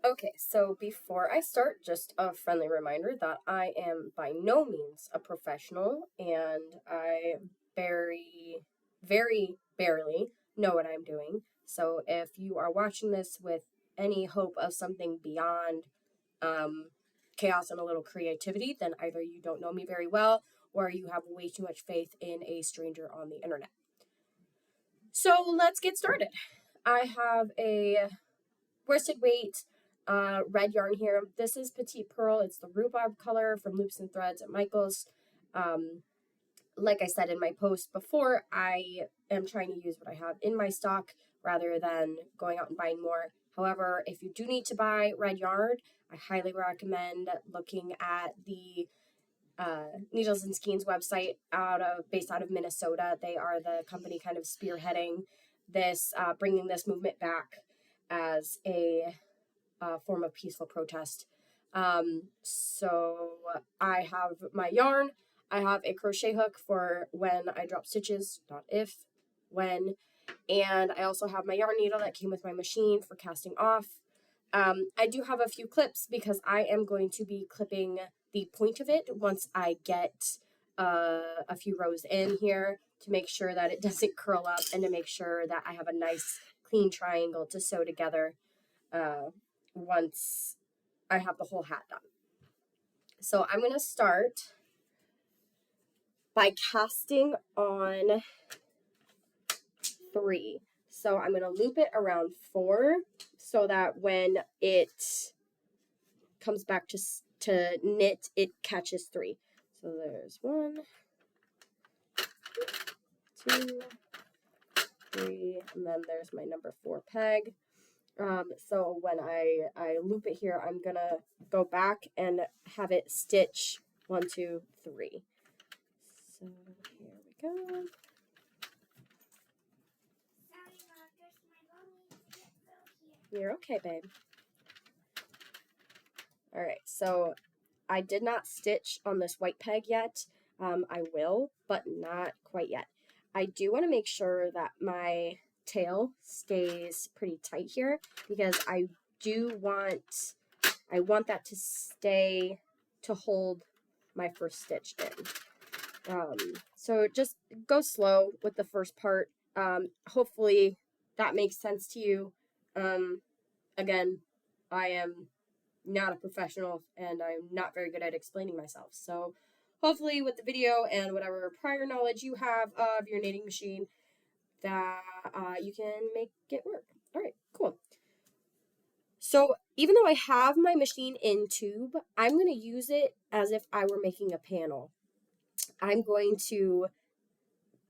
Okay, so before I start, just a friendly reminder that I am by no means a professional and I very barely know what I'm doing. So if you are watching this with any hope of something beyond um, chaos and a little creativity, then either you don't know me very well or you have way too much faith in a stranger on the internet. So let's get started. I have a worsted weight red yarn here. This is Petite Pearl. It's the rhubarb color from Loops and Threads at Michael's. Like I said in my post before, I am trying to use what I have in my stock rather than going out and buying more. However, if you do need to buy red yarn, I highly recommend looking at the Needles and Skeins website based out of Minnesota. They are the company kind of spearheading this, bringing this movement back as a form of peaceful protest. So I have my yarn. I have a crochet hook for when I drop stitches, not if, when. And I also have my yarn needle that came with my machine for casting off. I do have a few clips because I am going to be clipping the point of it once I get a few rows in here to make sure that it doesn't curl up and to make sure that I have a nice clean triangle to sew together once I have the whole hat done. So I'm going to start by casting on 3. So I'm going to loop it around 4 so that when it comes back to knit, it catches 3. So there's 1, 2, 3, and then there's my number 4 peg. So when I loop it here, I'm gonna go back and have it stitch 1, 2, 3. So here we go. You're okay, babe. All right, so I did not stitch on this white peg yet. I will, but not quite yet. I do want to make sure that my tail stays pretty tight here because I want that to stay to hold my first stitch in. So just go slow with the first part. Hopefully that makes sense to you. Again, I am not a professional and I'm not very good at explaining myself. So hopefully with the video and whatever prior knowledge you have of your knitting machine that you can make it work. All right, cool. So even though I have my machine in tube, I'm going to use it as if I were making a panel. I'm going to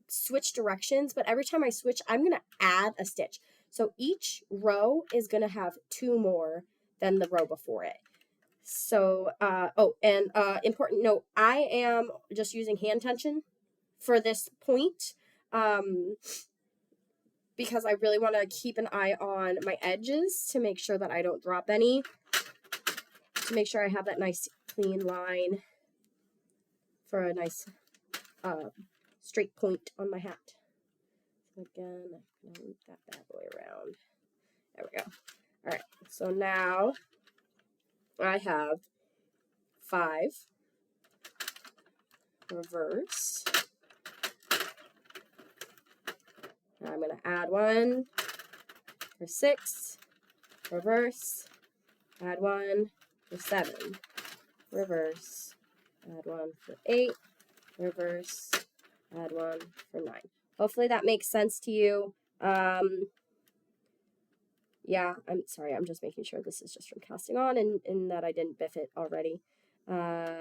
switch directions, but every time I switch, I'm going to add a stitch. So each row is going to have 2 more than the row before it. So, important note, I am just using hand tension for this point because I really want to keep an eye on my edges to make sure that I don't drop any, to make sure I have that nice clean line for a nice straight point on my hat. So again, I'm going to loop that bad boy around. There we go. All right, so now I have 5, reverse. Now I'm going to add 1 for 6, reverse, add 1 for 7, reverse, add 1 for 8, reverse, add 1 for 9. Hopefully that makes sense to you. Yeah, I'm sorry, I'm just making sure this is just from casting on and that I didn't biff it already. Yeah,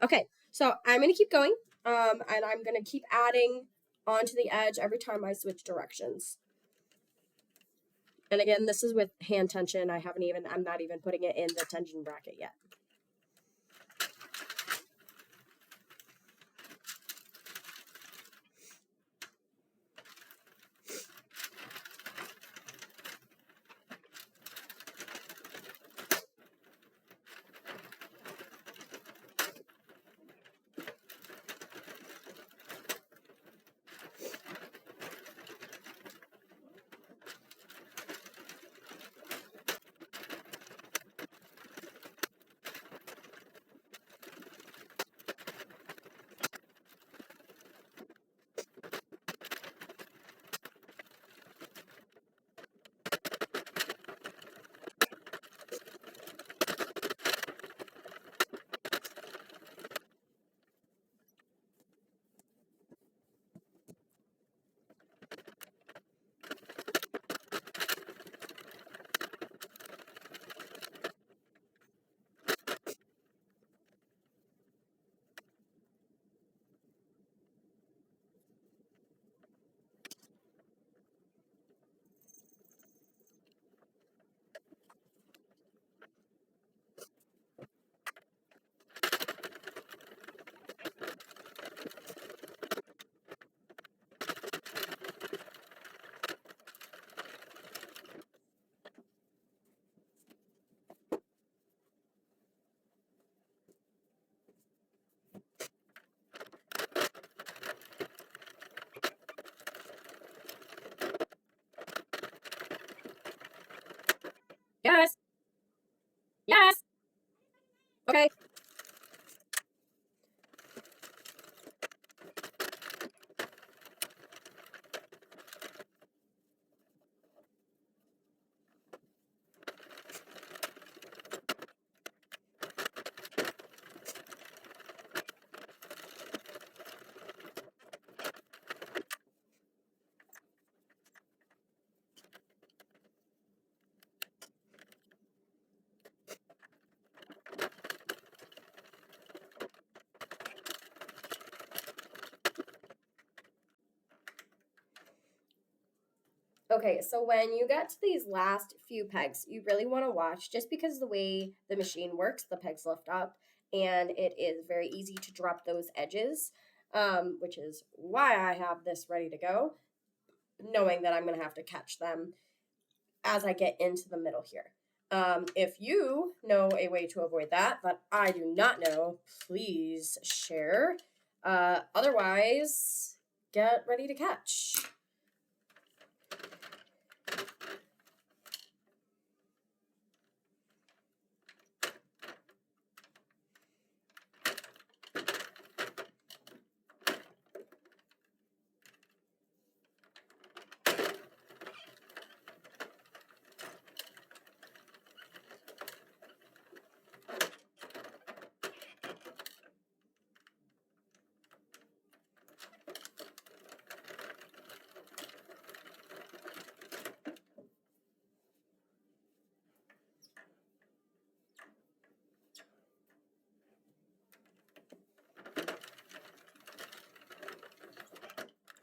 okay, so I'm going to keep going, and I'm going to keep adding onto the edge every time I switch directions. And again, this is with hand tension. I'm not even putting it in the tension bracket yet. Okay, so when you get to these last few pegs, you really want to watch just because the way the machine works, the pegs lift up and it is very easy to drop those edges, which is why I have this ready to go, knowing that I'm going to have to catch them as I get into the middle here. If you know a way to avoid that I do not know, please share. Otherwise, get ready to catch.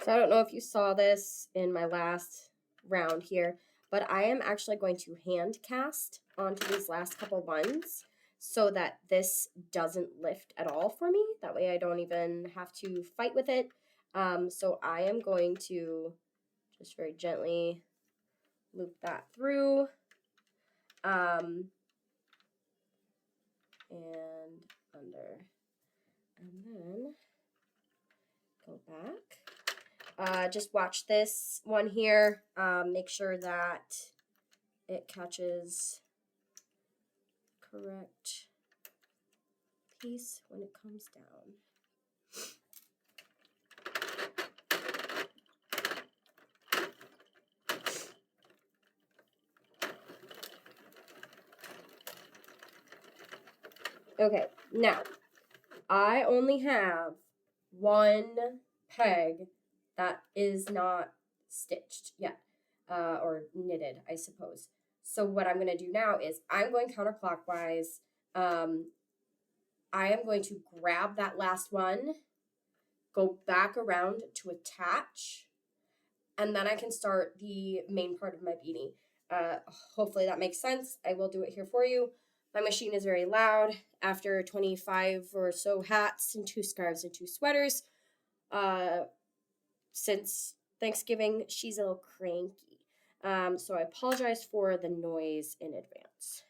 So I don't know if you saw this in my last round here, but I am actually going to hand cast onto these last couple ones so that this doesn't lift at all for me. That way I don't even have to fight with it. So I am going to just very gently loop that through. And under. And then go back. Just watch this one here. Make sure that it catches correct piece when it comes down. Okay, now I only have one peg that is not stitched yet, or knitted, I suppose. So what I'm going to do now is I'm going counterclockwise. I am going to grab that last one, go back around to attach, and then I can start the main part of my beanie. Hopefully that makes sense. I will do it here for you. My machine is very loud. After 25 or so hats and 2 scarves and 2 sweaters, since Thanksgiving, she's a little cranky. So I apologize for the noise in advance.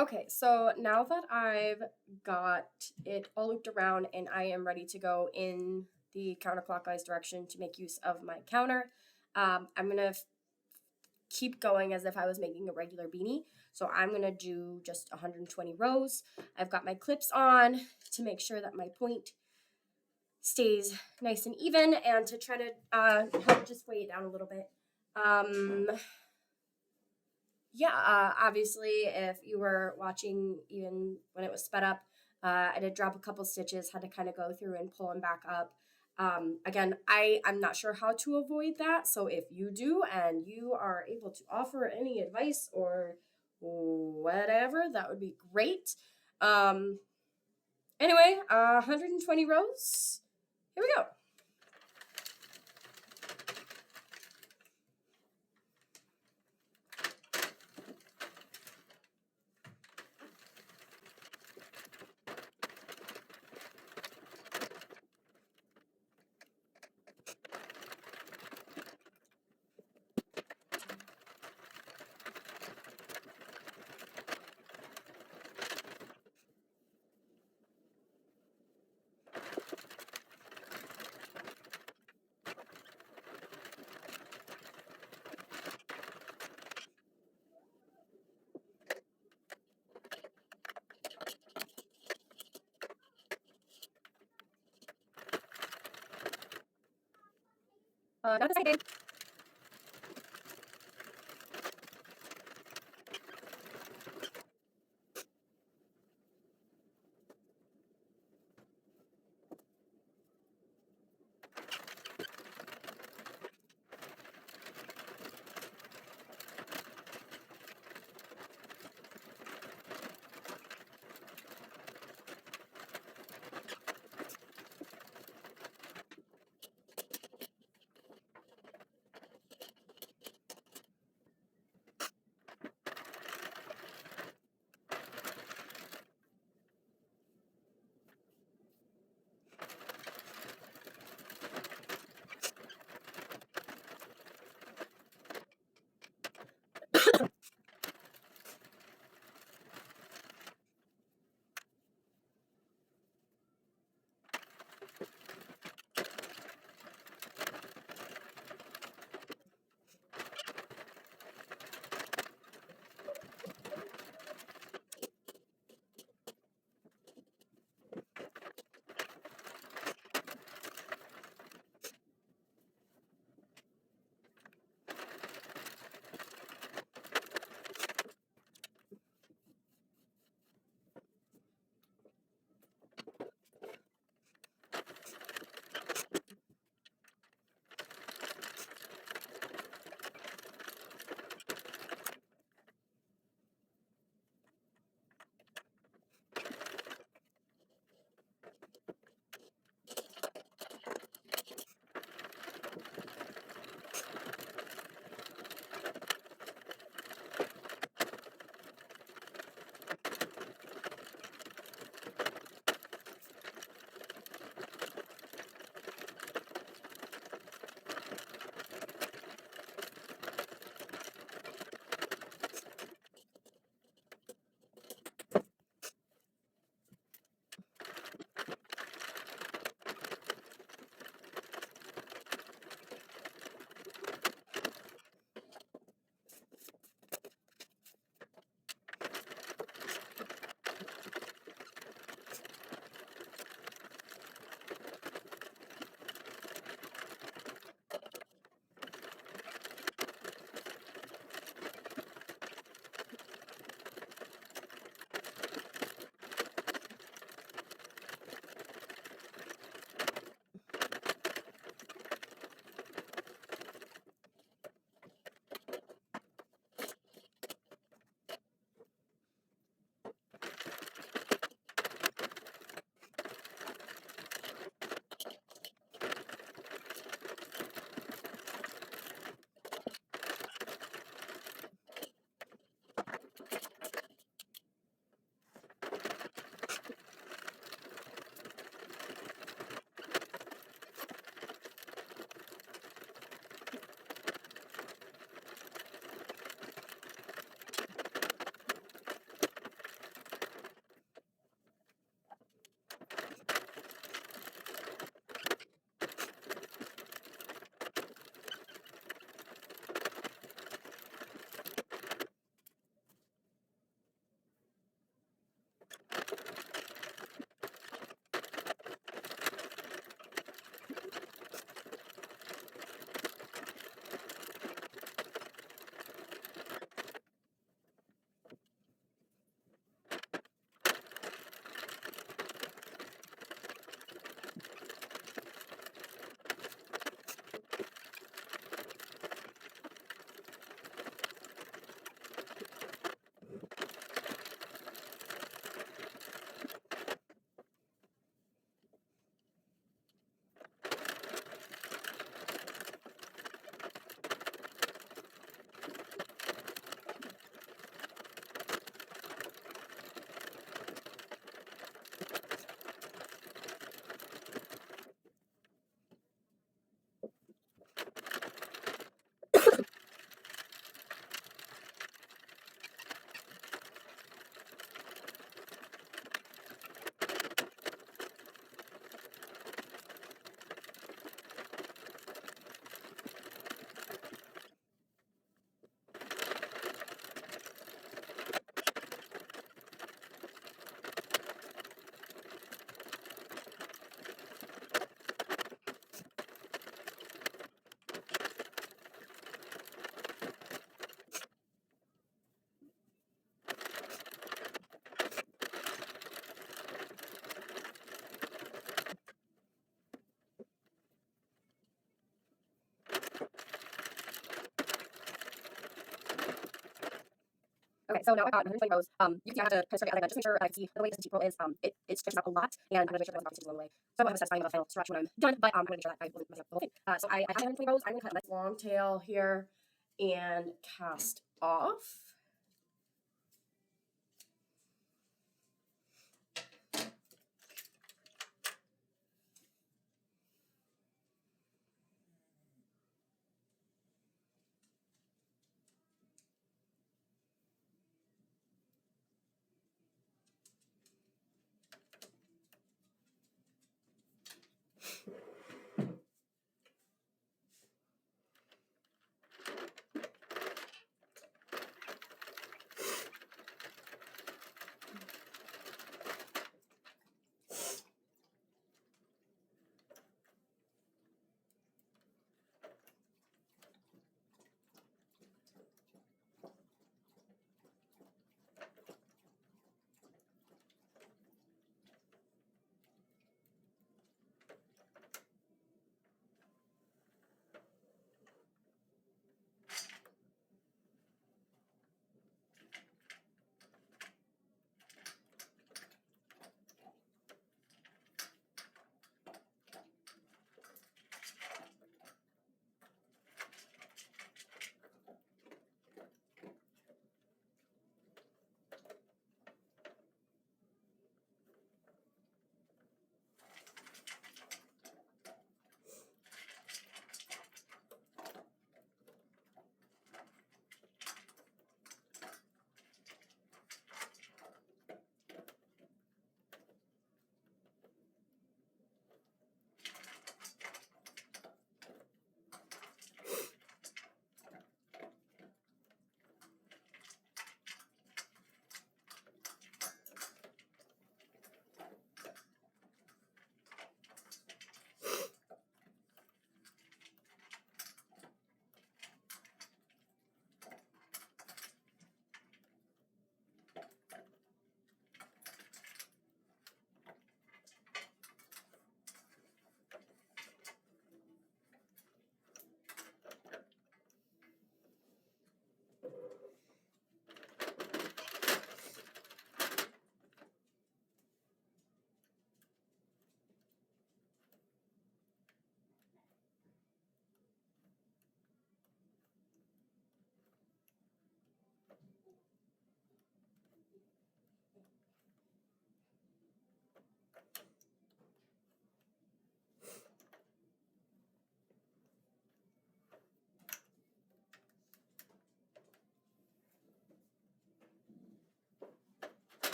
Okay, so now that I've got it all looped around and I am ready to go in the counterclockwise direction to make use of my counter, I'm gonna keep going as if I was making a regular beanie. So I'm gonna do just 120 rows. I've got my clips on to make sure that my point stays nice and even, and to try to help just weigh it down a little bit. Obviously, if you were watching even when it was sped up, I did drop a couple stitches, had to kind of go through and pull them back up. Again, I'm not sure how to avoid that, so if you do and you are able to offer any advice or whatever, that would be great. Anyway, 120 rows. Here we go. Not the second. Okay, so now I've got 120 rows. You can see I have to kind of start it out again, just make sure I can see the way this roll is, it stretches out a lot, and I'm going to make sure that I'm not along the way. So I won't have a satisfying of a final stretch when I'm done, but I'm going to make sure that I won't mess up the whole thing. So I have 120 rows. I'm going to cut a nice long tail here and cast off.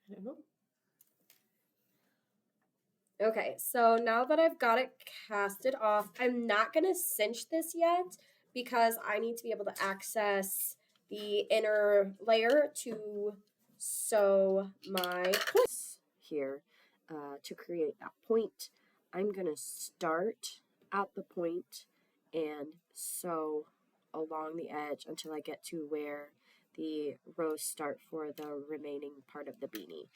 I don't know. Okay, so now that I've got it casted off, I'm not going to cinch this yet because I need to be able to access the inner layer to sew my points here. To create that point, I'm going to start at the point and sew along the edge until I get to where the rows start for the remaining part of the beanie.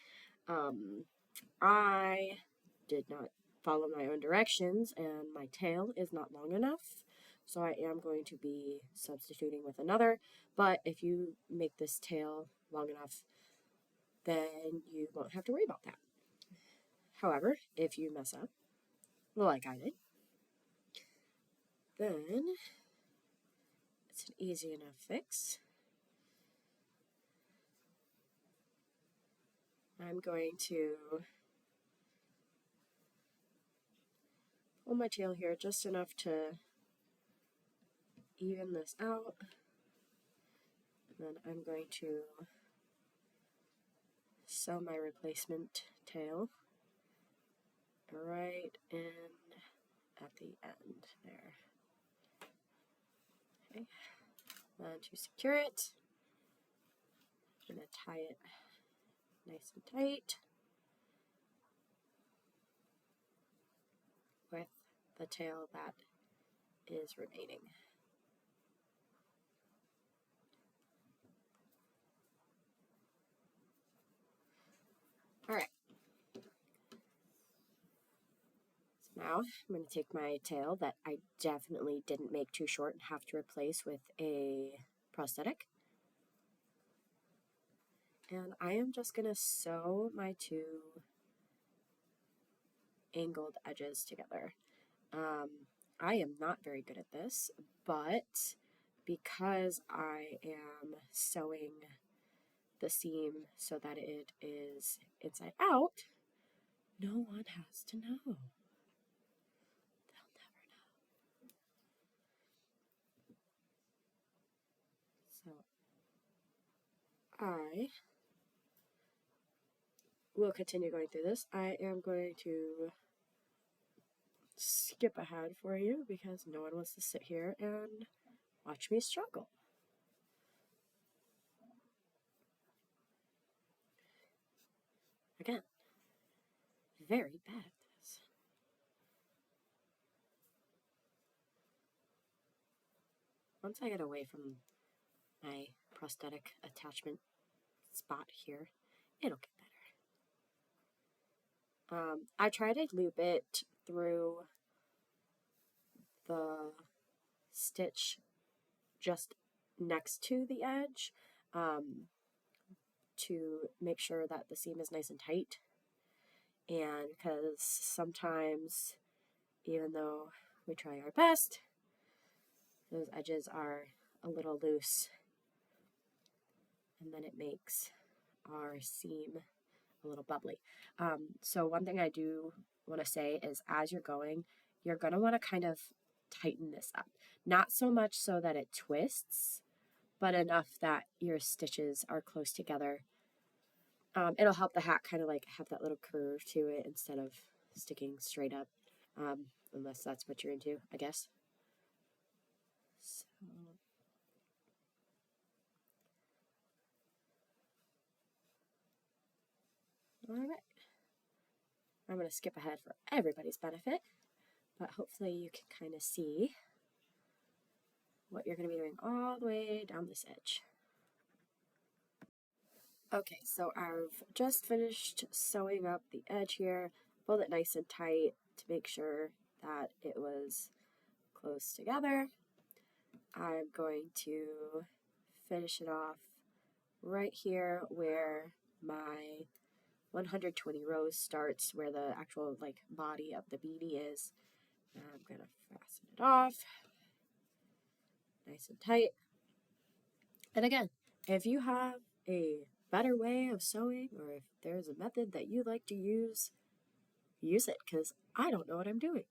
I did not follow my own directions and my tail is not long enough, so I am going to be substituting with another, but if you make this tail long enough, then you won't have to worry about that. However, if you mess up, like I did, then it's an easy enough fix. I'm going to pull my tail here just enough to even this out, and then I'm going to sew my replacement tail right in at the end there. Okay, and to secure it, I'm going to tie it nice and tight with the tail that is remaining. All right. Now I'm going to take my tail that I definitely didn't make too short and have to replace with a prosthetic. And I am just going to sew my two angled edges together. I am not very good at this, but because I am sewing the seam so that it is inside out, no one has to know. They'll never know. So I will continue going through this. I am going to skip ahead for you because no one wants to sit here and watch me struggle. Again, very bad at this. Once I get away from my prosthetic attachment spot here, it'll get better. I try to loop it through the stitch just next to the edge to make sure that the seam is nice and tight. And because sometimes, even though we try our best, those edges are a little loose, and then it makes our seam a little bubbly. So one thing I do want to say is as you're going to want to kind of tighten this up. Not so much so that it twists, but enough that your stitches are close together. It'll help the hat kind of like have that little curve to it instead of sticking straight up, unless that's what you're into, I guess. So. All right. I'm going to skip ahead for everybody's benefit, but hopefully you can kind of see what you're going to be doing all the way down this edge. Okay, so I've just finished sewing up the edge here, pulled it nice and tight to make sure that it was close together. I'm going to finish it off right here where my 120 rows starts, where the actual like body of the beanie is. I'm going to fasten it off nice and tight. And again, if you have a better way of sewing, or if there's a method that you like to use it, because I don't know what I'm doing.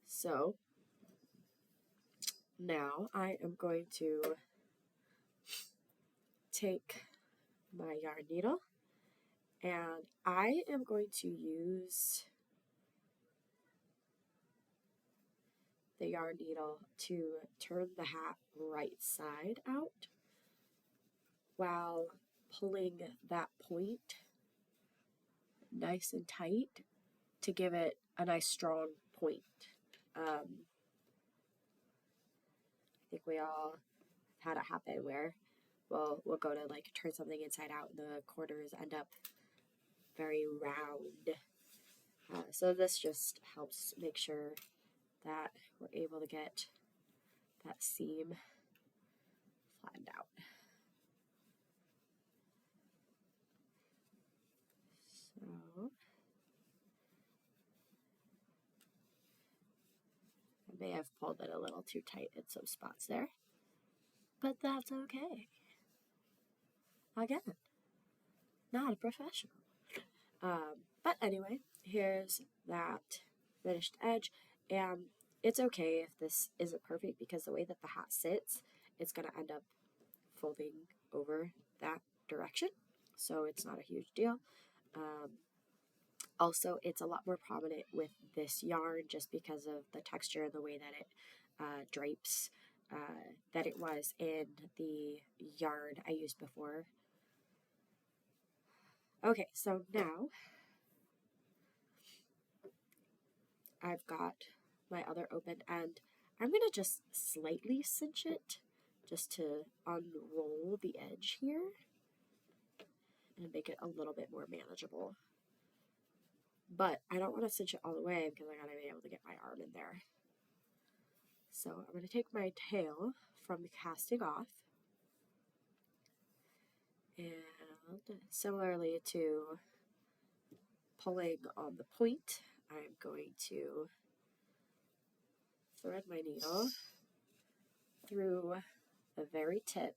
So now I am going to take my yarn needle, and I am going to use the yarn needle to turn the hat right side out while pulling that point nice and tight to give it a nice strong point. I think we all had it happen where we'll go to like turn something inside out and the corners end up very round. So this just helps make sure that we're able to get that seam flattened out. So I may have pulled it a little too tight in some spots there, but that's okay. Again, not a professional. But anyway, here's that finished edge, and it's okay if this isn't perfect because the way that the hat sits, it's going to end up folding over that direction, so it's not a huge deal. Also, it's a lot more prominent with this yarn just because of the texture and the way that it drapes that it was in the yarn I used before. Okay, so now I've got my other open end. I'm going to just slightly cinch it just to unroll the edge here. and make it a little bit more manageable. But I don't want to cinch it all the way because I gotta be able to get my arm in there. So I'm going to take my tail from the casting off, and similarly to pulling on the point, I'm going to thread my needle through the very tip.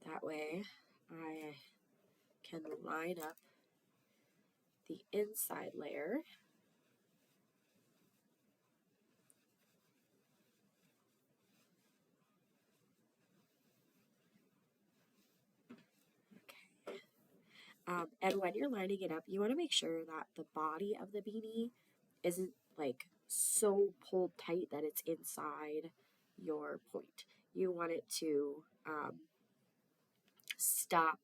That way I can line up the inside layer. And when you're lining it up, you want to make sure that the body of the beanie isn't like so pulled tight that it's inside your point. You want it to stop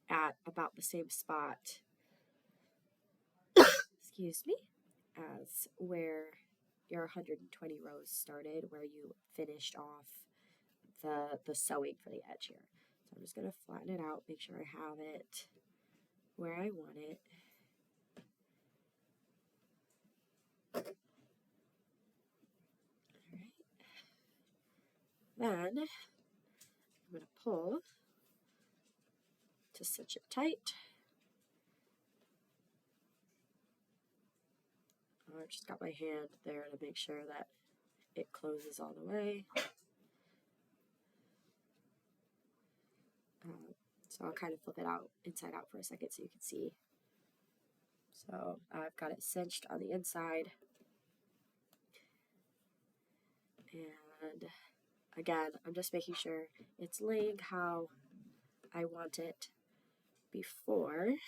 at about the same spot, excuse me, as where your 120 rows started, where you finished off the sewing for the edge here. So I'm just going to flatten it out, make sure I have it where I want it. Alright. Then I'm going to pull to cinch it tight. I just got my hand there to make sure that it closes all the way. So I'll kind of flip it out inside out for a second so you can see. So I've got it cinched on the inside. And again, I'm just making sure it's laying how I want it before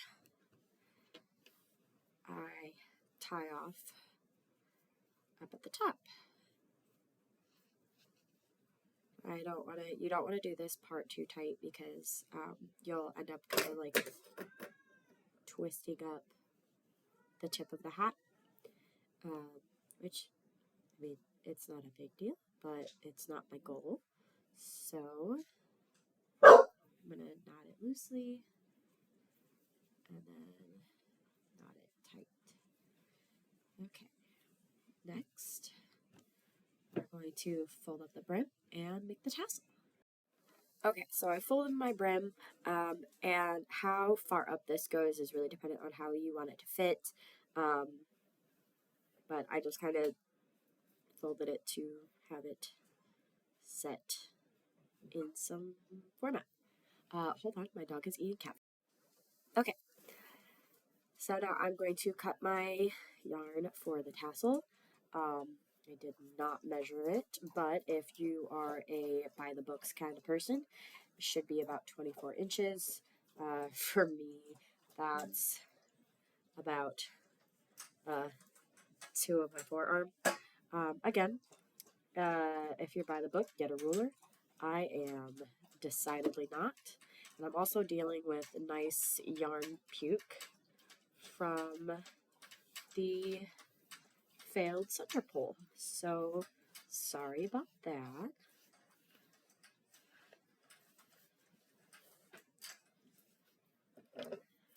I tie off up at the top. You don't want to do this part too tight because you'll end up kind of like twisting up the tip of the hat, which, I mean, it's not a big deal, but it's not my goal. So I'm going to knot it loosely and then knot it tight. Okay, next we're going to fold up the brim and make the tassel. Okay, so I folded my brim, and how far up this goes is really dependent on how you want it to fit, but I just kind of folded it to have it set in some format. Hold on, my dog is eating cat. Okay, so now I'm going to cut my yarn for the tassel. I did not measure it, but if you are a by-the-books kind of person, it should be about 24 inches. For me, that's about 2 of my forearm. Again, if you're by the book, get a ruler. I am decidedly not. And I'm also dealing with nice yarn puke from the failed center pole. So sorry about that.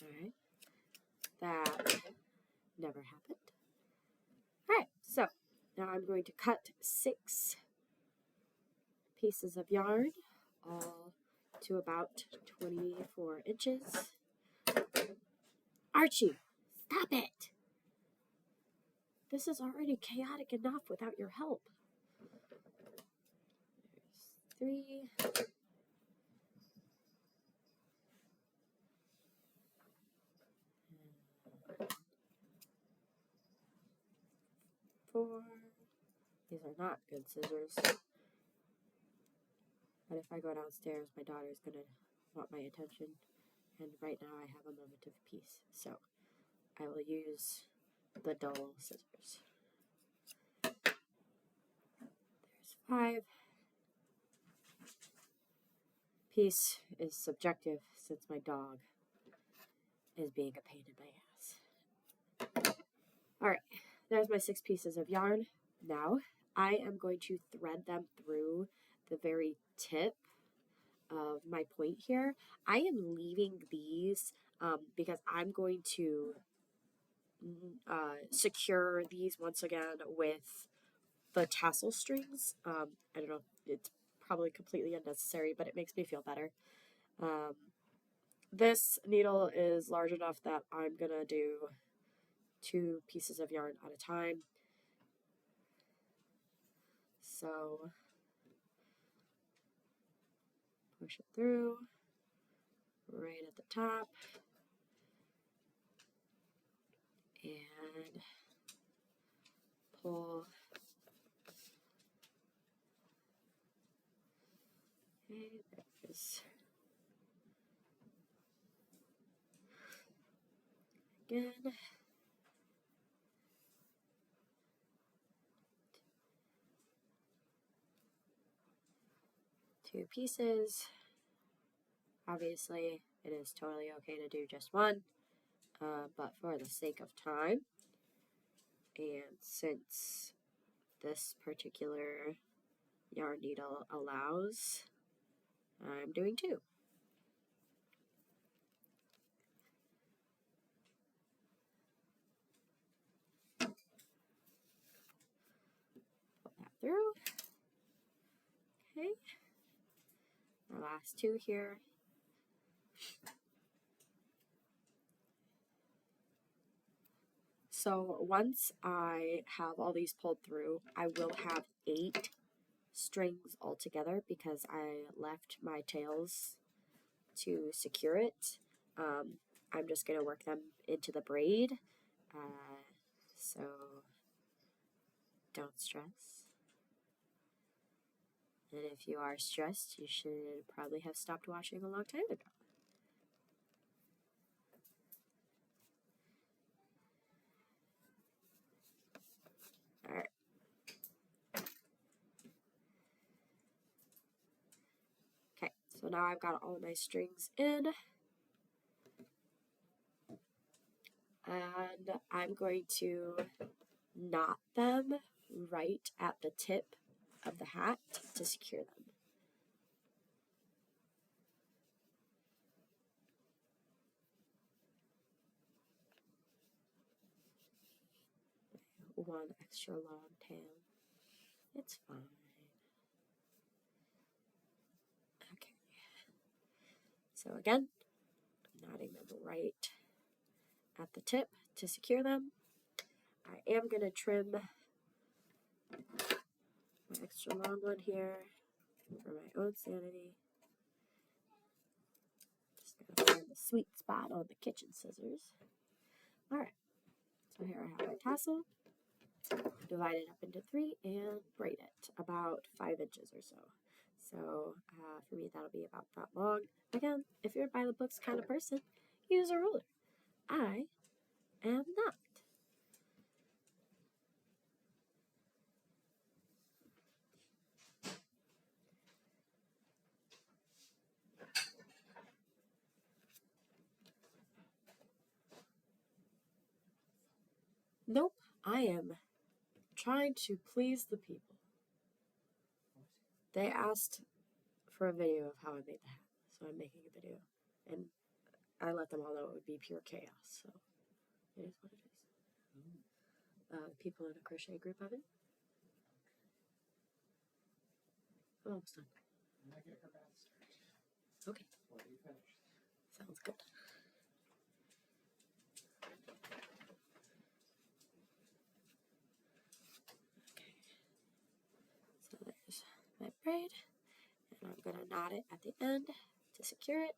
Alright. That never happened. Alright, so now I'm going to cut 6 pieces of yarn, all to about 24 inches. Archie, stop it! This is already chaotic enough without your help. There's 3. 4. These are not good scissors. But if I go downstairs, my daughter's going to want my attention. And right now I have a moment of peace. So I will use the dull scissors. There's 5. Peace is subjective since my dog is being a pain in my ass. Alright, there's my 6 pieces of yarn. Now I am going to thread them through the very tip of my point here. I am leaving these because I'm going to secure these once again with the tassel strings. I don't know, it's probably completely unnecessary, but it makes me feel better. This needle is large enough that I'm gonna do 2 pieces of yarn at a time. So push it through right at the top and pull. Okay, there's again. 2 pieces. Obviously, it is totally okay to do just one, but for the sake of time, and since this particular yarn needle allows, I'm doing 2. Pull that through. Okay. Our last 2 here. So once I have all these pulled through, I will have 8 strings altogether because I left my tails to secure it. I'm just going to work them into the braid. So don't stress. And if you are stressed, you should probably have stopped watching a long time ago. Alright. Okay, so now I've got all my strings in. And I'm going to knot them right at the tip of the hat to secure them. One extra long tail. It's fine. Okay. So again, knotting them right at the tip to secure them. I am going to trim my extra long one here for my own sanity. Just going to find the sweet spot on the kitchen scissors. Alright, so here I have my tassel. Divide it up into 3 and braid it about 5 inches or so. So for me, that'll be about that long. Again, if you're a by the books kind of person, use a ruler. I am not. Nope, I am trying to please the people. They asked for a video of how I made the hat, so I'm making a video. And I let them all know it would be pure chaos, so it is what it is. People in a crochet group of it. Oh, almost done. Okay. Sounds good. Okay. So there's my braid, and I'm going to knot it at the end to secure it.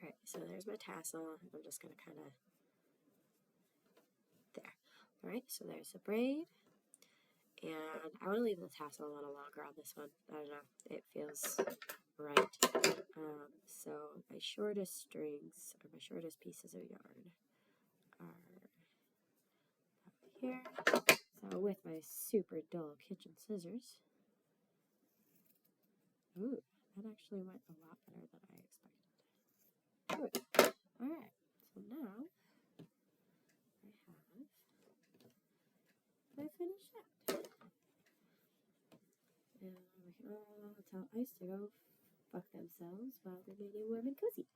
Alright, so there's my tassel. I'm just going to kind of, there. Alright, so there's the braid. And I want to leave the tassel a little longer on this one. I don't know, it feels right. So my shortest strings, or my shortest pieces of yarn are here. So with my super dull kitchen scissors, ooh, that actually went a lot better than I expected. Good. Alright, so now I finished that. And we can all tell ice to go fuck themselves while they're getting warm and cozy.